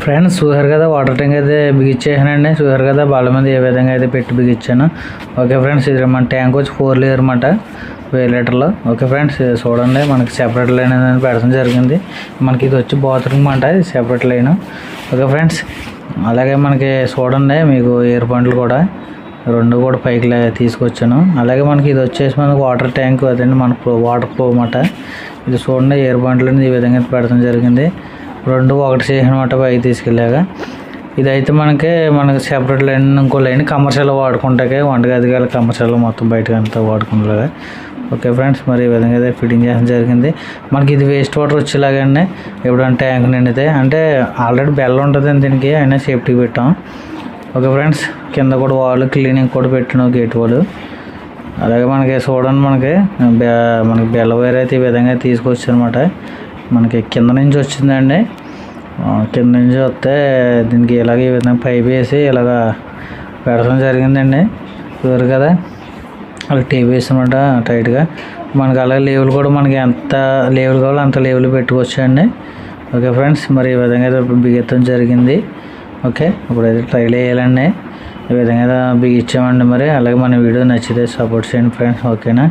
Friends చూసారు కదా, water tank అయితే బిగించేసానండి. చూసారు కదా బాల మీద ఏ విధంగా అయితే పెట్టి బిగించాను. ఓకే ఫ్రెండ్స్, ఇది మన ట్యాంక్ వచ్చి 4 లీటర్ అన్నమాట, 1000 లీటర్లు. ఓకే ఫ్రెండ్స్, చూడండి మనకి సెపరేట్ లైన్ అనేది పెడతాం జరిగింది. మనకి ఇది వచ్చి బాత్రూమ్ అంట, ఇది సెపరేట్ లైన్. ఓకే ఫ్రెండ్స్, అలాగే మనకి చూడండి మీకు ఎయిర్ పాయింట్లు కూడా 2 కూడా పైకి తీసుకొచ్చాను. అలాగే మనకి ఇది వచ్చేసి మనకి వాటర్ ట్యాంక్ అదండి, మన వాటర్ ఫ్లో అన్నమాట. ఇది చూడండి ఎయిర్ పాయింట్లు ఈ విధంగా పెడతాం జరిగింది. 2 ఒకటి చేసినమాట పైకి తీసుకెళ్ళాక. ఇదైతే మనకి సెపరేట్ లైన్, ఇంకో లైన్ కమర్షియల్ వాడుకుంటాకే, వంటగది గల కమర్షియల్ మొత్తం బయటకు అంతా వాడుకుంటాగా. ఓకే ఫ్రెండ్స్, మరి ఈ విధంగా అయితే ఫిట్టింగ్ చేయడం జరిగింది. మనకి ఇది వేస్ట్ వాటర్ వచ్చేలాగానే ఎప్పుడంటే ట్యాంక్ నిండితే, అంటే ఆల్రెడీ బెల్ ఉంటుంది దీనికి, అయినా సేఫ్టీకి పెట్టాం. ఓకే ఫ్రెండ్స్, కింద కూడా వాళ్ళు క్లీనింగ్ కూడా పెట్టినాం, గేట్ వాళ్ళు. అలాగే మనకి చూడండి మనకి బెల్ వైర్ అయితే ఈ విధంగా తీసుకొచ్చి అనమాట. మనకి కింద నుంచి వచ్చిందండి. కింద నుంచి వస్తే దీనికి ఇలాగ ఈ విధంగా పైప్ వేసి ఇలాగ పెడతాం జరిగిందండి. చూసారు కదా, అలా టేప్ వేసి అనమాట టైట్గా. మనకి అలాగే లేవులు కూడా మనకి ఎంత లేవులు కావాలో అంత లేవులు పెట్టుకోవచ్చండి. ఓకే ఫ్రెండ్స్, మరి ఈ విధంగా అయితే బిగించడం జరిగింది. ఓకే, ఇప్పుడైతే ట్రైల్ వేయాలండి. ఈ విధంగా బిగించామండి. మరి అలాగే మన వీడియో నచ్చితే సపోర్ట్ చేయండి ఫ్రెండ్స్. ఓకేనా.